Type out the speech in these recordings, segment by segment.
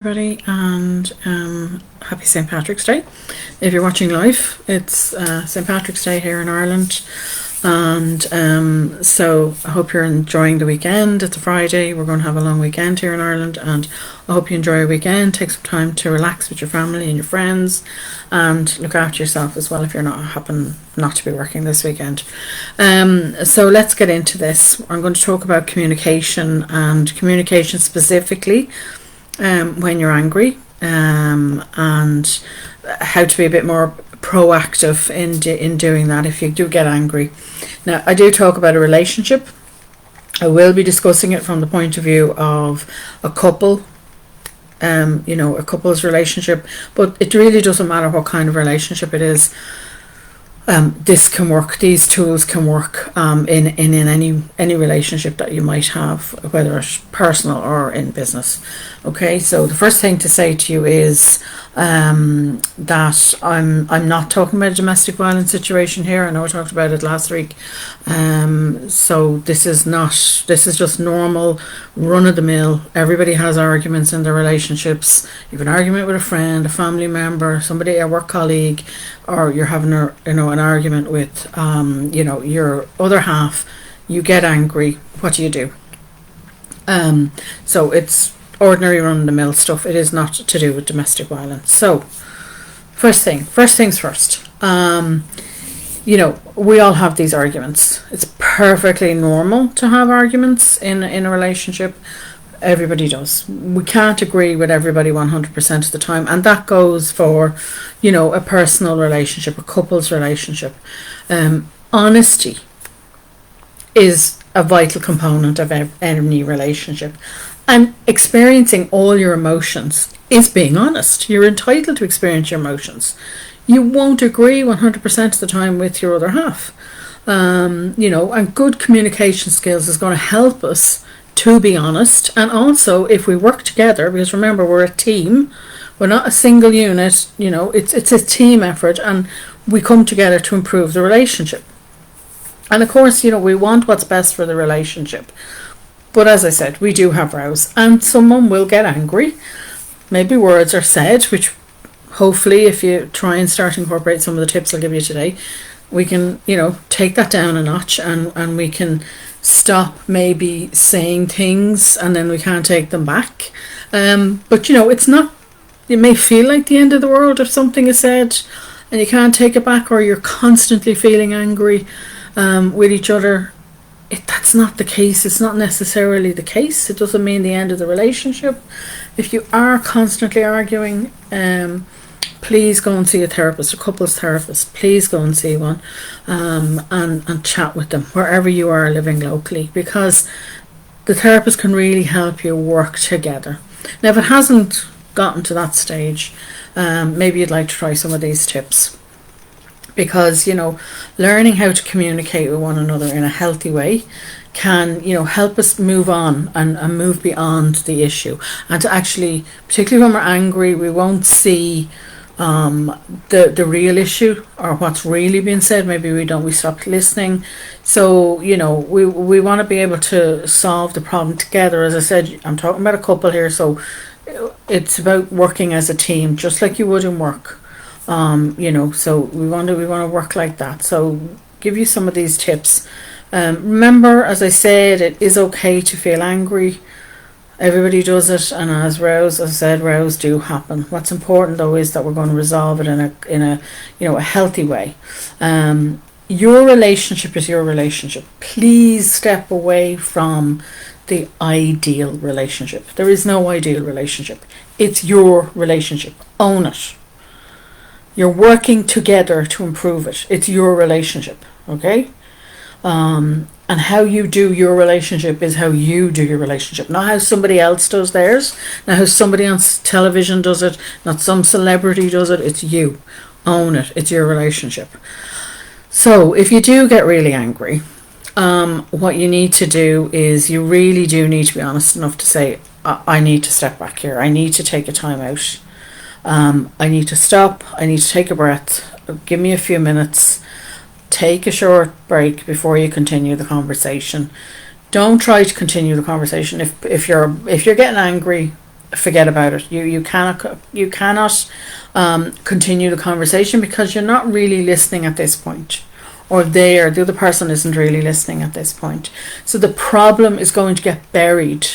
Everybody, and happy St. Patrick's Day. If you're watching live, it's St. Patrick's Day here in Ireland, and so I hope you're enjoying the weekend. It's a Friday. We're going to have a long weekend here in Ireland, and I hope you enjoy your weekend. Take some time to relax with your family and your friends, and look after yourself as well if you're not to be working this weekend. So let's get into this. I'm going to talk about communication, and communication specifically when you're angry, and how to be a bit more proactive in doing that if you do get angry. Now, I do talk about a relationship. I will be discussing it from the point of view of a couple, a couple's relationship, but it really doesn't matter what kind of relationship it is. This can work. These tools can work in any relationship that you might have, whether it's personal or in business. Okay, so the first thing to say to you is that I'm not talking about a domestic violence situation here. I know I talked about it last week. So this is just normal, run of the mill. Everybody has arguments in their relationships. You have an argument with a friend, a family member, somebody, a work colleague, or you're having an argument with your other half. You get angry. What do? So it's ordinary run-of-the-mill stuff. It is not to do with domestic violence. So first things first. We all have these arguments. It's perfectly normal to have arguments in a relationship. Everybody does. We can't agree with everybody 100% of the time, and that goes for a personal relationship, a couple's relationship. Honesty is a vital component of any relationship, and experiencing all your emotions is being honest. You're entitled to experience your emotions. You won't agree 100% of the time with your other half. And good communication skills is going to help us to be honest. And also, if we work together, because remember, we're a team, we're not a single unit, it's a team effort, and we come together to improve the relationship. And of course, we want what's best for the relationship. But as I said, we do have rows, and someone will get angry. Maybe words are said, which hopefully, if you try and start to incorporate some of the tips I'll give you today, we can, take that down a notch, and we can stop maybe saying things and then we can't take them back. But it's not, it may feel like the end of the world if something is said and you can't take it back, or you're constantly feeling angry with each other. That's not the case. It's not necessarily the case. It doesn't mean the end of the relationship. If you are constantly arguing, please go and see a therapist, a couples therapist. Please go and see one, and chat with them wherever you are living locally, because the therapist can really help you work together. Now, if it hasn't gotten to that stage, maybe you'd like to try some of these tips, because learning how to communicate with one another in a healthy way can help us move on and move beyond the issue, and to actually, particularly when we're angry, we won't see the real issue or what's really being said. Maybe we stop listening. So we want to be able to solve the problem together. As I said, I'm talking about a couple here, so it's about working as a team, just like you would in work. So we want to work like that. So give you some of these tips. Remember, as I said, it is okay to feel angry. Everybody does it, and as I said, rows do happen. What's important though is that we're going to resolve it in a healthy way. Your relationship is your relationship. Please step away from the ideal relationship. There is no ideal relationship. It's your relationship. Own it. You're working together to improve it. It's your relationship, okay? And how you do your relationship is how you do your relationship, not how somebody else does theirs, not how somebody on television does it, not some celebrity does it. It's you. Own it. It's your relationship. So if you do get really angry, what you need to do is you really do need to be honest enough to say, I need to step back here. I need to take a time out. I need to stop. I need to take a breath. Give me a few minutes. Take a short break before you continue the conversation. Don't try to continue the conversation. If you're getting angry, forget about it. You cannot continue the conversation because you're not really listening at this point, or the other person isn't really listening at this point. So the problem is going to get buried,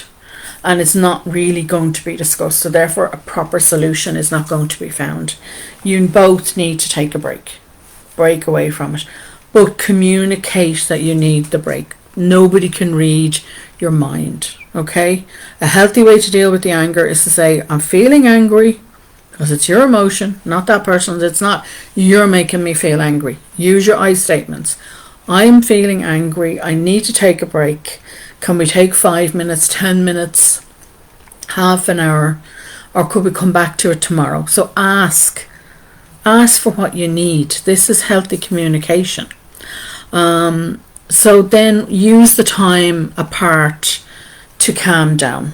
and it's not really going to be discussed. So therefore, a proper solution is not going to be found. You both need to take a break away from it, but communicate that you need the break. Nobody can read your mind. Okay, a healthy way to deal with the anger is to say, I'm feeling angry, because it's your emotion, not that person's. It's not, you're making me feel angry. Use your I statements. I'm feeling angry. I need to take a break. Can we take 5 minutes, 10 minutes, half an hour, or could we come back to it tomorrow? So ask for what you need. This is healthy communication. So then use the time apart to calm down.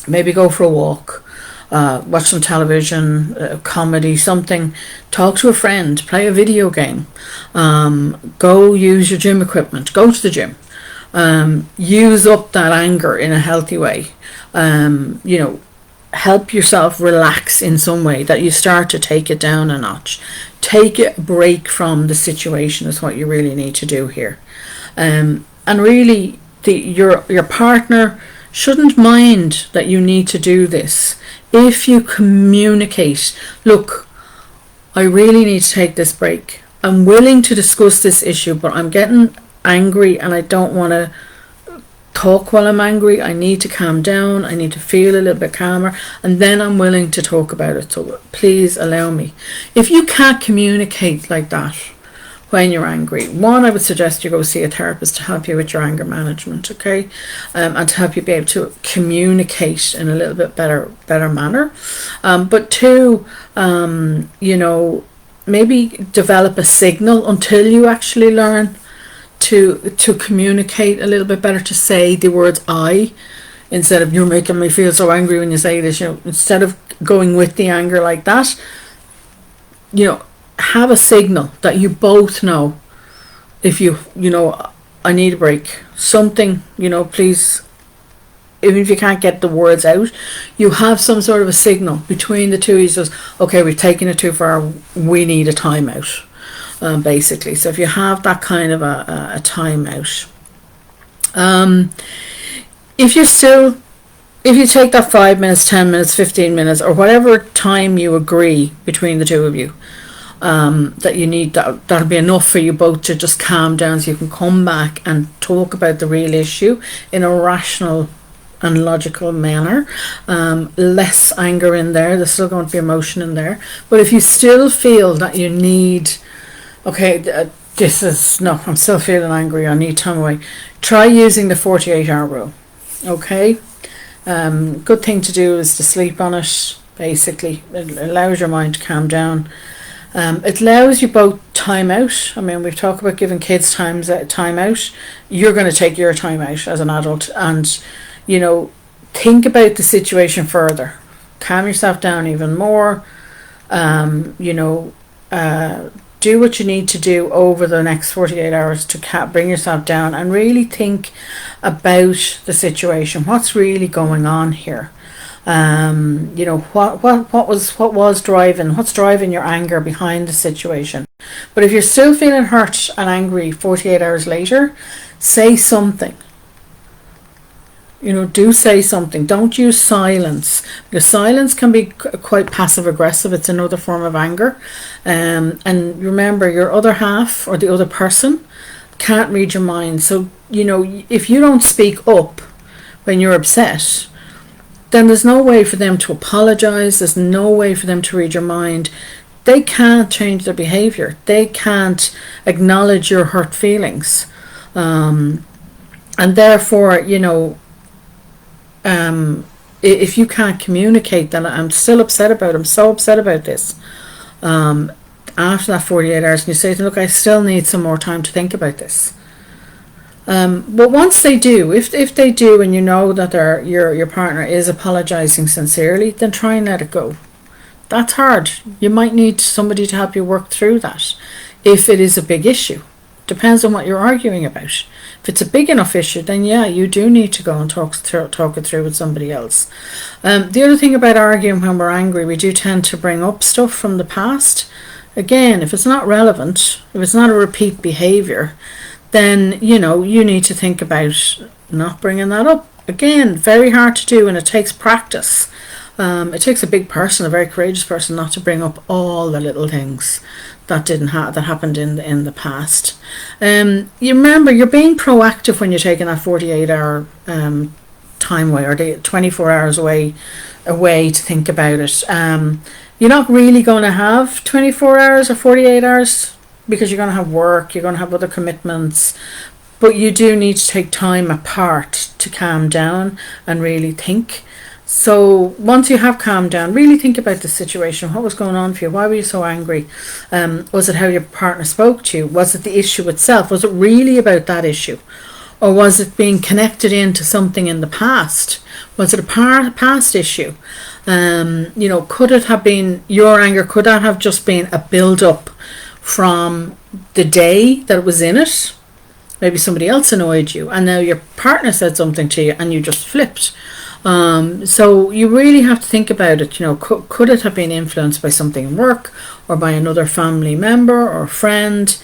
Maybe go for a walk, watch some television, comedy, something. Talk to a friend, play a video game, go use your gym equipment, go to the gym. Use up that anger in a healthy way. Help yourself relax in some way, that you start to take it down a notch. Take a break from the situation is what you really need to do here. And really, your partner shouldn't mind that you need to do this. If you communicate, look, I really need to take this break. I'm willing to discuss this issue, but I'm getting angry and I don't want to talk while I'm angry. I need to calm down. I need to feel a little bit calmer, and then I'm willing to talk about it. So please allow me. If you can't communicate like that when you're angry, I would suggest you go see a therapist to help you with your anger management, okay? And to help you be able to communicate in a little bit better manner. But two, maybe develop a signal until you actually learn to communicate a little bit better, to say the words I, instead of you're making me feel so angry when you say this. Instead of going with the anger like that, have a signal that you both know. If I need a break, something, please, even if you can't get the words out, you have some sort of a signal between the two. He says, okay, we've taken it too far, we need a timeout. Basically, so if you have that kind of a timeout, if you take that 5 minutes, 10 minutes, 15 minutes, or whatever time you agree between the two of you, that you need, that'll be enough for you both to just calm down, so you can come back and talk about the real issue in a rational and logical manner. Less anger in there. There's still going to be emotion in there, but if you still feel that you need, okay, I'm still feeling angry, I need time away, try using the 48-hour rule. Okay, good thing to do is to sleep on it. Basically, it allows your mind to calm down. It allows you both time out. I mean, we've talked about giving kids time out. You're going to take your time out as an adult, and think about the situation further. Calm yourself down even more. Do what you need to do over the next 48 hours to bring yourself down and really think about the situation. What's really going on here? What's driving your anger behind the situation? But if you're still feeling hurt and angry 48 hours later, say something. Do say something. Don't use silence, because silence can be quite passive aggressive. It's another form of anger. And remember, your other half or the other person can't read your mind. So, if you don't speak up when you're upset, then there's no way for them to apologize. There's no way for them to read your mind. They can't change their behavior. They can't acknowledge your hurt feelings. And therefore, if you can't communicate that I'm still upset about it, I'm so upset about this, after that 48 hours, and you say to them, look, I still need some more time to think about this. But once they do, if they do, and that your partner is apologizing sincerely, then try and let it go. That's hard. You might need somebody to help you work through that if it is a big issue. Depends on what you're arguing about. If it's a big enough issue, then yeah, you do need to go and talk it through with somebody else. The other thing about arguing when we're angry, we do tend to bring up stuff from the past. Again, if it's not relevant, if it's not a repeat behaviour, then, you know, you need to think about not bringing that up. Again, very hard to do, and it takes practice. It takes a big person, a very courageous person, not to bring up all the little things that that happened in the past. You remember, you're being proactive when you're taking that 48-hour time away, or the 24 hours away to think about it. You're not really going to have 24 hours or 48 hours, because you're going to have work, you're going to have other commitments, but you do need to take time apart to calm down and really think. So once you have calmed down, really think about the situation. What was going on for you? Why were you so angry? Was it how your partner spoke to you? Was it the issue itself? Was it really about that issue? Or was it being connected into something in the past? Was it a past issue? You know, could it have been your anger? Could that have just been a build-up from the day that it was in it? Maybe somebody else annoyed you, and now your partner said something to you and you just flipped. So you really have to think about it. You know, could it have been influenced by something in work, or by another family member or friend?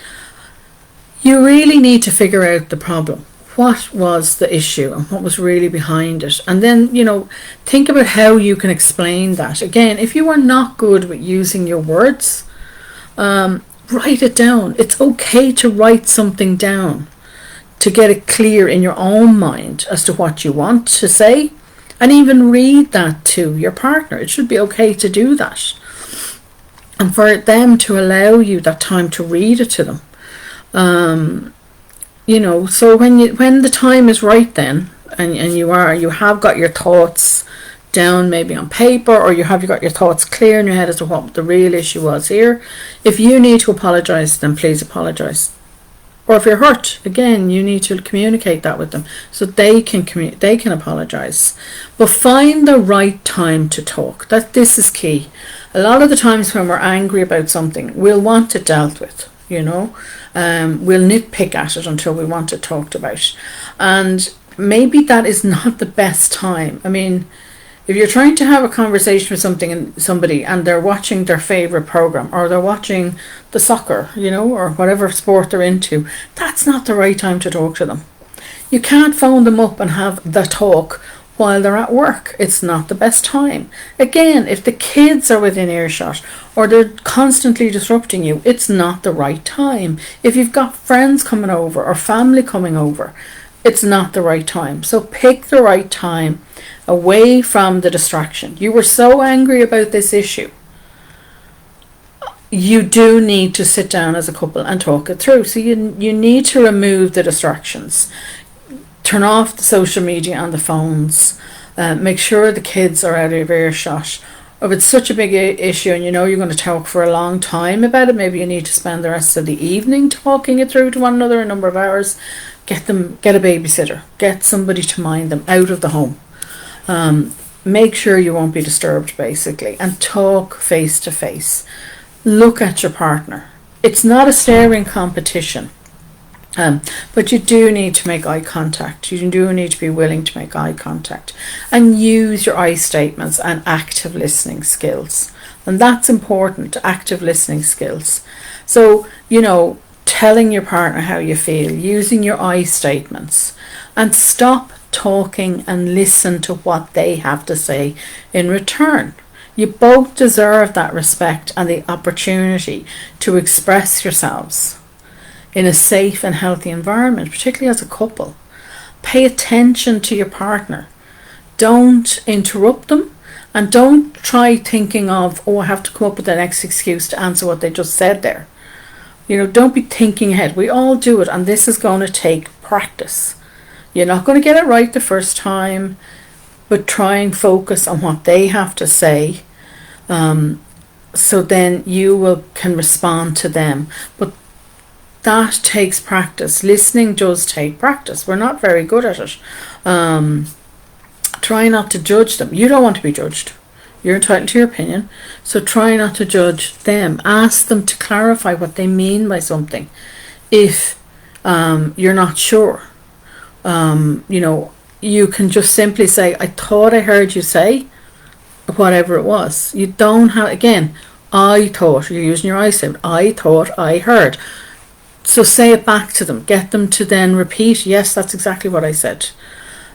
You really need to figure out the problem. What was the issue and what was really behind it? And then, you know, think about how you can explain that. Again, if you are not good with using your words, write it down. It's okay to write something down to get it clear in your own mind as to what you want to say, and even read that to your partner. It should be okay to do that, and for them to allow you that time to read it to them. You know, so when the time is right, then, and you have got your thoughts down, maybe on paper, or you got your thoughts clear in your head as to what the real issue was here. If you need to apologise, then please apologise. Or if you're hurt, again, you need to communicate that with them so they can apologise. But find the right time to talk. This is key. A lot of the times when we're angry about something, we'll want it dealt with, you know. We'll nitpick at it until we want it talked about. And maybe that is not the best time. I mean, if you're trying to have a conversation with somebody and they're watching their favourite programme, or they're watching the soccer, you know, or whatever sport they're into, that's not the right time to talk to them. You can't phone them up and have the talk while they're at work. It's not the best time. Again, if the kids are within earshot or they're constantly disrupting you, it's not the right time. If you've got friends coming over or family coming over, it's not the right time. So pick the right time away from the distraction. You were so angry about this issue. You do need to sit down as a couple and talk it through. So you need to remove the distractions. Turn off the social media and the phones. Make sure the kids are out of earshot. If it's such a big issue and you know you're going to talk for a long time about it, maybe you need to spend the rest of the evening talking it through to one another, a number of hours. Get a babysitter. Get somebody to mind them out of the home. Make sure you won't be disturbed, basically, and talk face to face. Look at your partner. It's not a staring competition, but you do need to make eye contact. You do need to be willing to make eye contact and use your I statements and active listening skills. And that's important, active listening skills. So, you know, telling your partner how you feel, using your I statements, and stop talking and listen to what they have to say in return. You both deserve that respect and the opportunity to express yourselves in a safe and healthy environment, particularly as a couple. Pay attention to your partner. Don't interrupt them, and don't try thinking of, I have to come up with the next excuse to answer what they just said there. You know, don't be thinking ahead. We all do it, and this is going to take practice. You're not going to get it right the first time, but try and focus on what they have to say, so then you can respond to them. But that takes practice. Listening does take practice. We're not very good at it. Try not to judge them. You don't want to be judged. You're entitled to your opinion, so try not to judge them. Ask them to clarify what they mean by something. If you're not sure. You can just simply say, I thought I heard you say, whatever it was. You don't have, again, I thought, you're using your I statement, I thought I heard. So say it back to them. Get them to then repeat, yes, that's exactly what I said.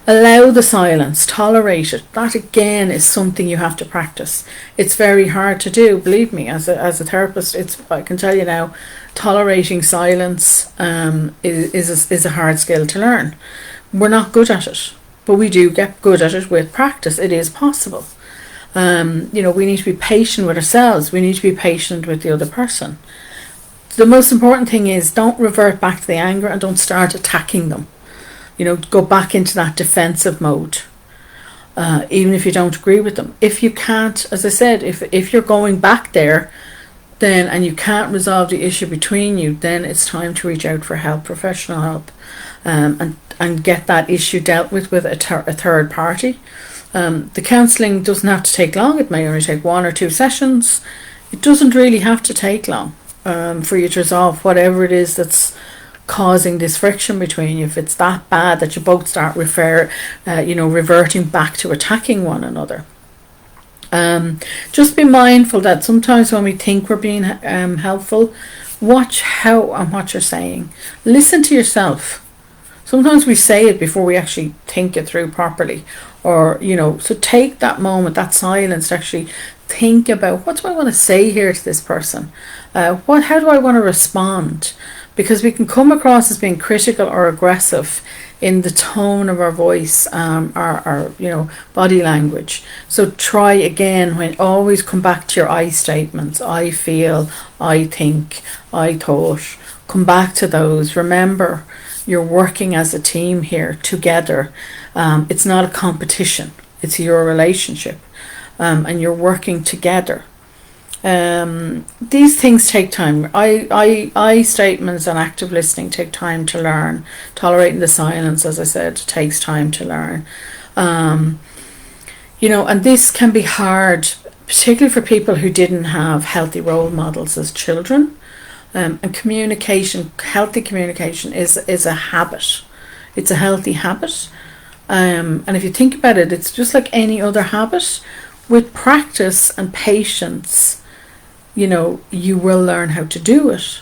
Allow the silence, tolerate it. That again is something you have to practice. It's very hard to do, believe me, as a therapist. I can tell you now, tolerating silence is a hard skill to learn. We're not good at it, but we do get good at it with practice. It is possible. We need to be patient with ourselves. We need to be patient with the other person. The most important thing is, don't revert back to the anger and don't start attacking them. Go back into that defensive mode, even if you don't agree with them. If you can't, as I said, if you're going back there, then, and you can't resolve the issue between you, then it's time to reach out for help, professional help, and get that issue dealt with a third party. The counselling doesn't have to take long. It may only take 1 or 2 sessions. It doesn't really have to take long for you to resolve whatever it is that's causing this friction between you. If it's that bad that you both start reverting back to attacking one another. Just be mindful that sometimes when we think we're being helpful, watch how and what you're saying. Listen to yourself. Sometimes we say it before we actually think it through properly, so take that moment, that silence, to actually think about, what do I want to say here to this person? How do I want to respond? Because we can come across as being critical or aggressive in the tone of our voice, our body language. So try again, always come back to your I statements. I feel, I think, I thought. Come back to those. Remember, you're working as a team here together. It's not a competition. It's your relationship, and you're working together. These things take time. I statements and active listening take time to learn. Tolerating the silence, as I said, takes time to learn. And this can be hard, particularly for people who didn't have healthy role models as children. And healthy communication is a habit. It's a healthy habit. And if you think about it, it's just like any other habit. With practice and patience, you will learn how to do it.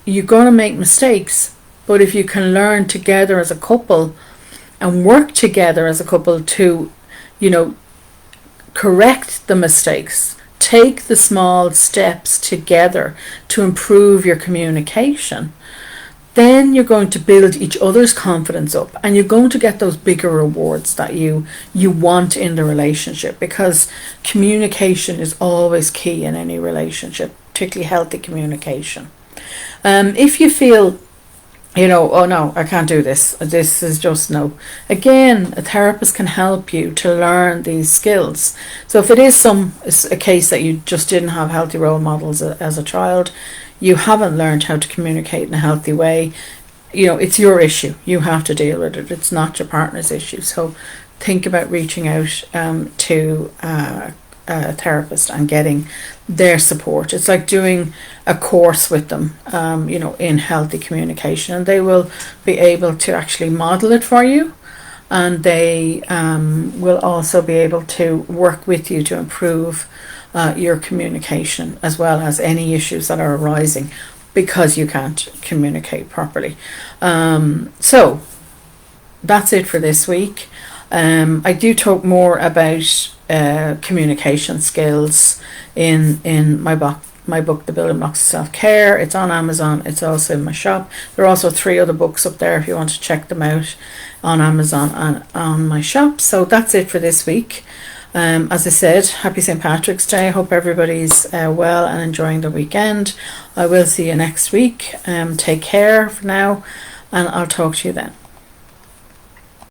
You're going to make mistakes, but if you can learn together as a couple and work together as a couple to, correct the mistakes, take the small steps together to improve your communication, then you're going to build each other's confidence up, and you're going to get those bigger rewards that you want in the relationship, because communication is always key in any relationship, particularly healthy communication. If you feel, oh no, I can't do this is just no. Again, a therapist can help you to learn these skills. So if it is a case that you just didn't have healthy role models as a child, you haven't learned how to communicate in a healthy way, it's your issue. You have to deal with it. It's not your partner's issue. So think about reaching out to a therapist and getting their support. It's like doing a course with them, in healthy communication, and they will be able to actually model it for you, and they will also be able to work with you to improve your communication, as well as any issues that are arising because you can't communicate properly. So that's it for this week. I do talk more about communication skills in my book, The Building Blocks of Self-Care. It's on Amazon. It's also in my shop. There are also 3 other books up there if you want to check them out on Amazon and on my shop. So that's it for this week. As I said, happy St. Patrick's Day. I hope everybody's well and enjoying the weekend. I will see you next week. Take care for now, and I'll talk to you then.